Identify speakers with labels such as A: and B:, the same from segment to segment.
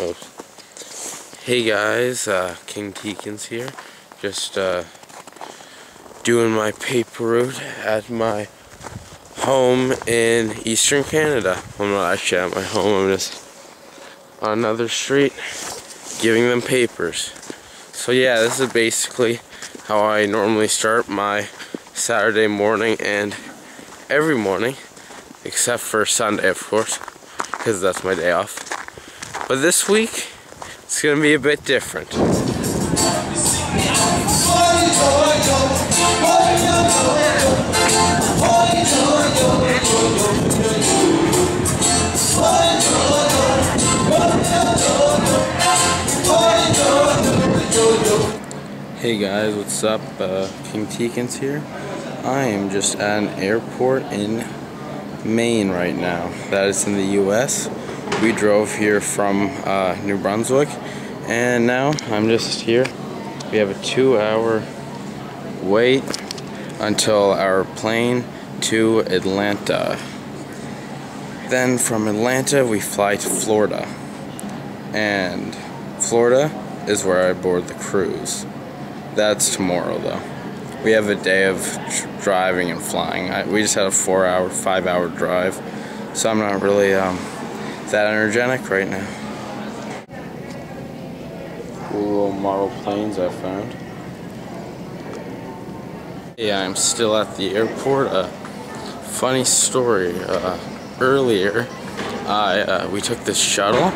A: Oh. Hey guys, King Teekins here. Just doing my paper route at my home in Eastern Canada. I'm not actually at my home, I'm just on another street giving them papers. So yeah, this is basically how I normally start my Saturday morning and every morning, except for Sunday of course, because that's my day off. But this week, it's going to be a bit different. Hey guys, what's up? King Teekins here. I am just at an airport in Maine right now. That is in the US. We drove here from New Brunswick, and now I'm just here. We have a 2-hour wait until our plane to Atlanta. Then from Atlanta we fly to Florida, and Florida is where I board the cruise. That's tomorrow though. We have a day of driving and flying. We just had a 5-hour drive, so I'm not really that energetic right now. Cool little model planes I found. Yeah, I'm still at the airport. Funny story. Earlier, we took this shuttle,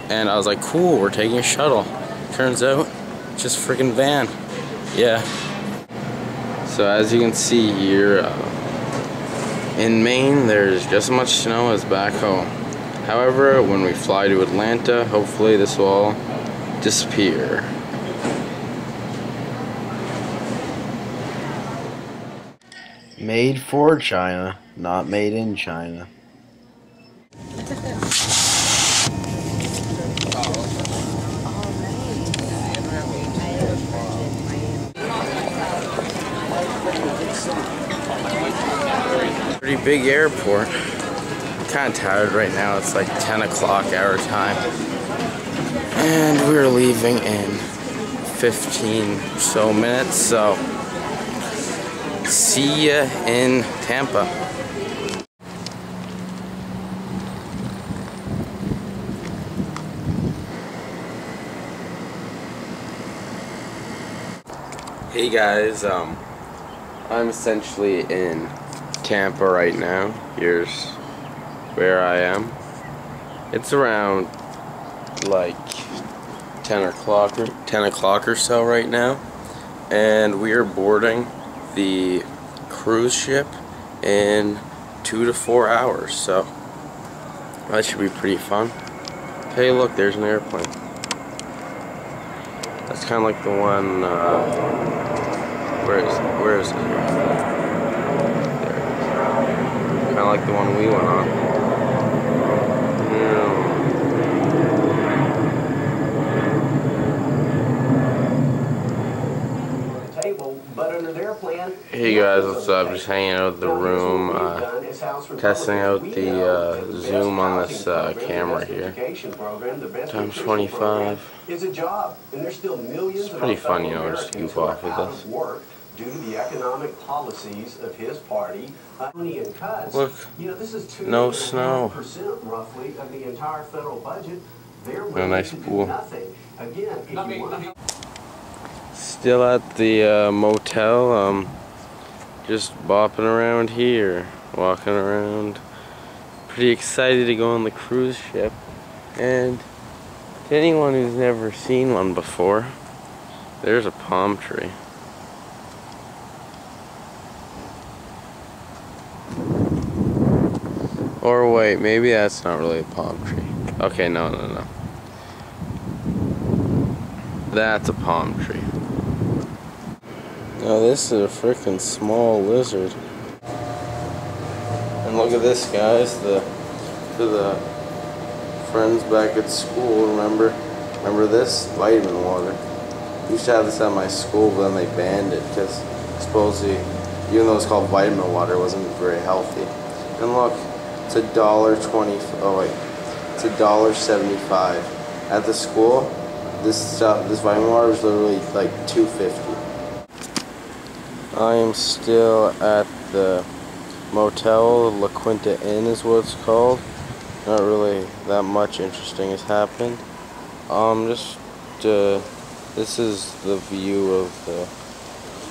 A: and I was like, "Cool, we're taking a shuttle." Turns out, just a freaking van. Yeah. So as you can see here, in Maine, there's just as much snow as back home. However, when we fly to Atlanta, hopefully this will all disappear. Made for China, not made in China. Pretty big airport. Kind of tired right now. It's like 10 o'clock our time, and we're leaving in 15 or so minutes, so see ya in Tampa. Hey guys, I'm essentially in Tampa right now. Here's where I am. It's around like 10 o'clock or so right now, and we are boarding the cruise ship in 2 to 4 hours, so that should be pretty fun. Hey look, there's an airplane. That's kind of like the one, where is it? There it is. Kind of like the one we went on. Hey guys, what's up? Just hanging out in the room, testing out the zoom on this camera here. Times 25. It's pretty fun, you know, just goof off with this. Due to the economic policies of his party, look, no snow. Roughly of the entire federal budget. A nice pool. Again, still at the motel, just bopping around here, walking around. Pretty excited to go on the cruise ship. And to anyone who's never seen one before, there's a palm tree. Or wait, maybe that's not really a palm tree. Okay, no. That's a palm tree. No, this is a freaking small lizard. And look at this, guys. For the friends back at school, remember this? Vitamin water. We used to have this at my school, but then they banned it because supposedly, even though it's called vitamin water, it wasn't very healthy. And look, it's $1.20. Oh wait, it's $1.75 at the school, this vitamin water is literally like $2.50. I am still at the motel. La Quinta Inn is what it's called. Not really that much interesting has happened. This is the view of the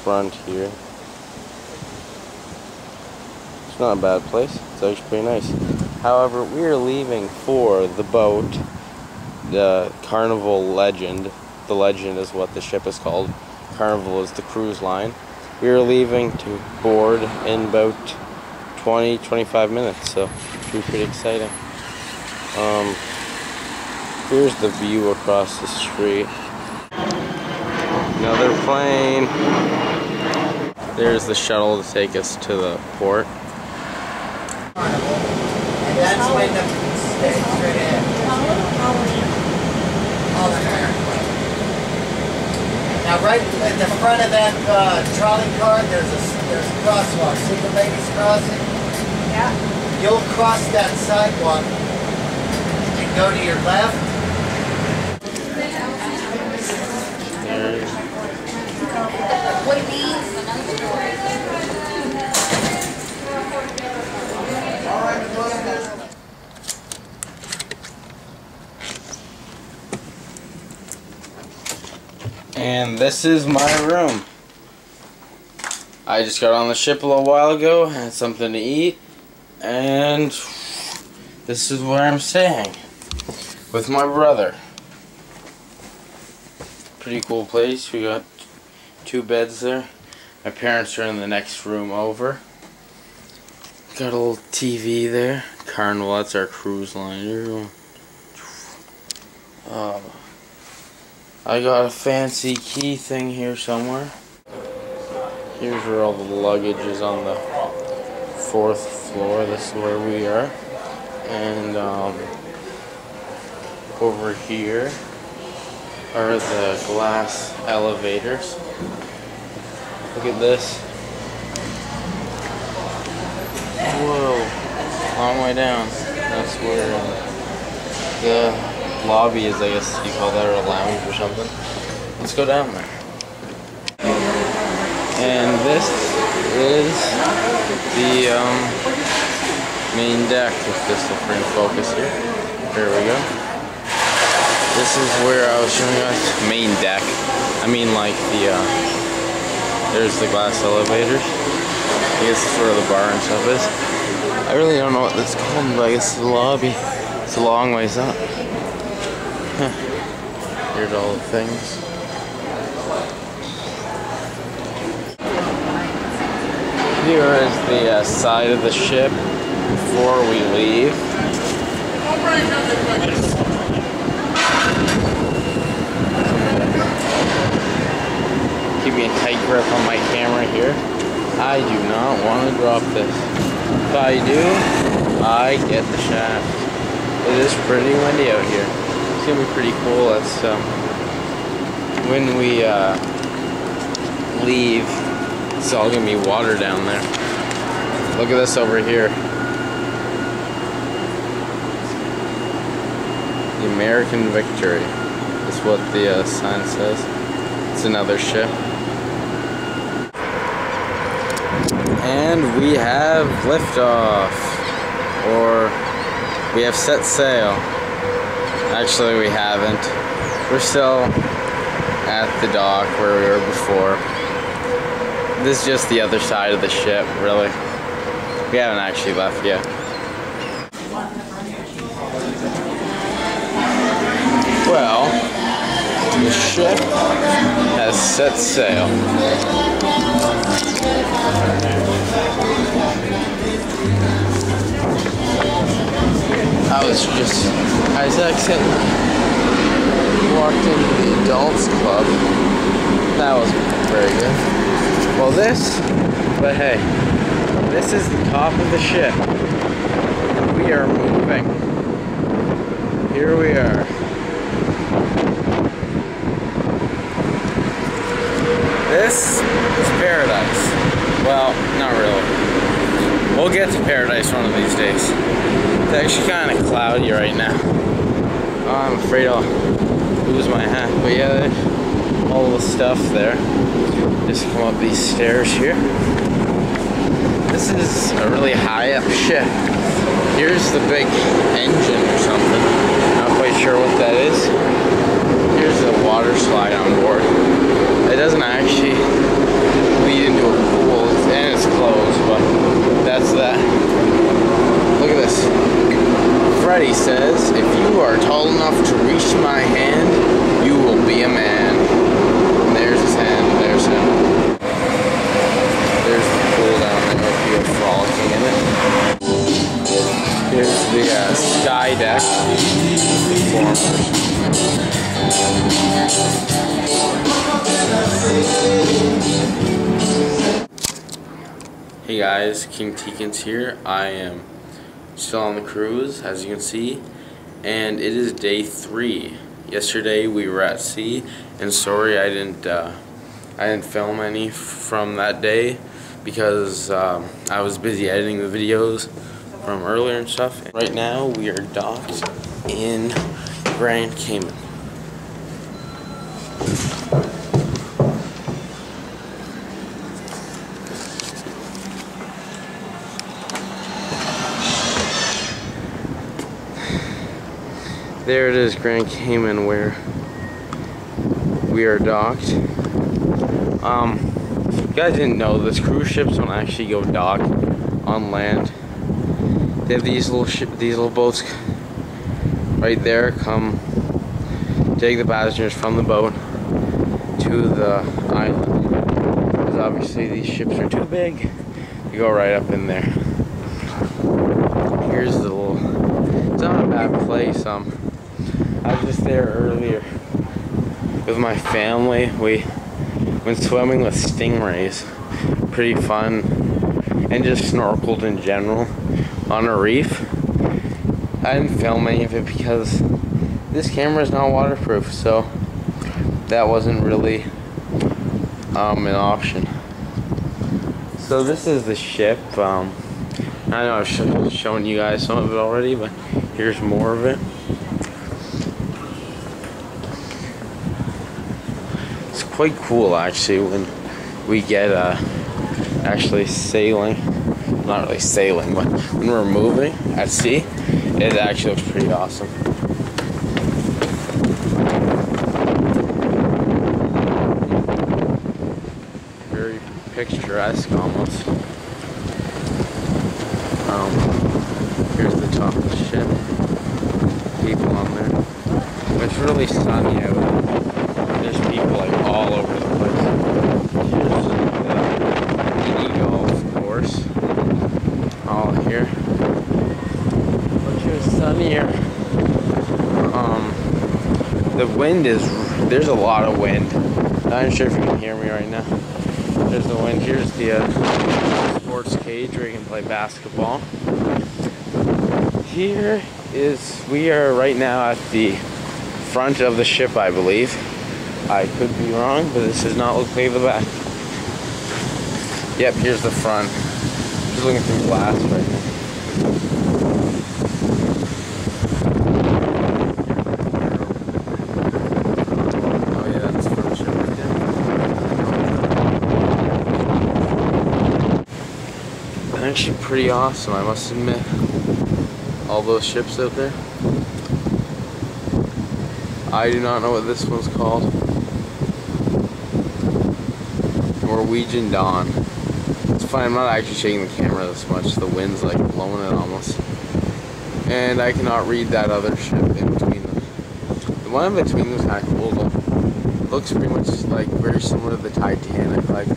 A: front here. It's not a bad place. It's actually pretty nice. However, we are leaving for the boat, the Carnival Legend. The Legend is what the ship is called. Carnival is the cruise line. We are leaving to board in about 20-25 minutes, so it should be pretty exciting. Here's the view across the street. Another plane. There's the shuttle to take us to the port.
B: And that's when the stay straight ahead. Now right in the front of that trolley car, there's a crosswalk. See the ladies crossing? Yeah. You'll cross that sidewalk and go to your left. What it means?
A: And this is my room. I just got on the ship a little while ago, had something to eat, and this is where I'm staying with my brother. Pretty cool place. We got 2 beds there. My parents are in the next room over. Got a little TV there. Carnival, that's our cruise line. I got a fancy key thing here somewhere. Here's where all the luggage is, on the 4th floor. This is where we are. And over here are the glass elevators. Look at this. Whoa, long way down. That's where the lobby is, I guess you call that, or a lounge or something. Let's go down there. And this is the main deck, if this will bring focus here. There we go. This is where I was showing you guys. Main deck. I mean, like the there's the glass elevators. I guess it's where the bar and stuff is. I really don't know what this is called, but I guess it's the lobby. It's a long ways up. Here's all the things. Here is the side of the ship before we leave. Keeping a tight grip on my camera here. I do not want to drop this. If I do, I get the shaft. It is pretty windy out here. It's gonna be pretty cool. That's when we leave. It's all gonna be water down there. Look at this over here. The American Victory is what the sign says. It's another ship. And we have liftoff, or we have set sail. Actually, we haven't. We're still at the dock where we were before. This is just the other side of the ship, really. We haven't actually left yet. Well, the ship has set sail. I was walked into the adults club. That was very good. Well, but hey, this is the top of the ship. We are moving. Here we are. This is paradise. Well, not really. We'll get to paradise one of these days. It's actually kind of cloudy right now. I'm afraid I'll lose my hat. But yeah, all the stuff there. Just come up these stairs here. This is a really high up ship. Here's the big engine or something. Not quite sure what that is. Here's the water slide on board. It doesn't actually lead into a pool, and it's closed, but that's that. Look at this. Freddy says, if you are tall enough to reach my hand, you will be a man. And there's his hand, there's him. There's the pool down there if you're frolicking in it. Here's the sky deck. Hey guys, King Teekins here. I am still on the cruise, as you can see, and it is day 3. Yesterday we were at sea, and sorry I didn't film any from that day because I was busy editing the videos from earlier and stuff. Right now we are docked in Grand Cayman. There it is, Grand Cayman, where we are docked. You guys didn't know this, cruise ships don't actually go dock on land. They have these little boats right there, come take the passengers from the boat to the island. Because obviously these ships are too big to go right up in there. Here's the little, it's not a bad place. I was just there earlier with my family. We went swimming with stingrays. Pretty fun. And just snorkeled in general on a reef. I didn't film any of it because this camera is not waterproof, so that wasn't really an option. So this is the ship. I know I've shown you guys some of it already, but here's more of it. It's quite cool actually when we get actually sailing. Not really sailing, but when we're moving at sea, it actually looks pretty awesome. Very picturesque almost. Here's the top of the ship. People on there. It's really sunny out. There's people like all over the place. Here's the Eagle, of course. All here. But here's sunnier. The wind is, there's a lot of wind. Not sure if you can hear me right now. There's the wind. Here's the sports cage where you can play basketball. Here is, we are right now at the front of the ship, I believe. I could be wrong, but this does not look like the back. Yep, here's the front. Just looking through glass right now. Oh yeah, that's the front ship right there. Actually pretty awesome, I must admit. All those ships out there. I do not know what this one's called. Norwegian Dawn. It's fine, I'm not actually shaking the camera this much. The wind's like blowing it almost. And I cannot read that other ship in between them. The one in between them is kind of cool though. It looks pretty much like very similar to the Titanic. Like,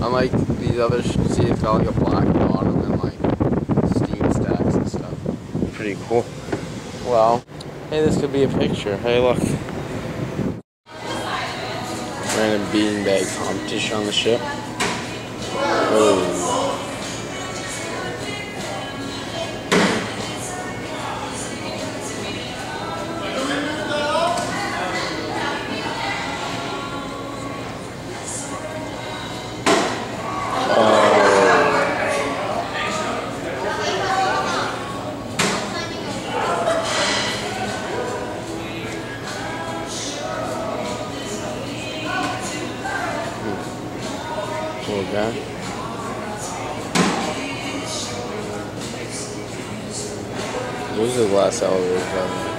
A: unlike these other ships, see it's got like a black bottom and like steam stacks and stuff. Pretty cool. Well, hey, this could be a picture. Hey, look. Random beanbag competition on the ship. Oh. Okay. There's a glass elevator.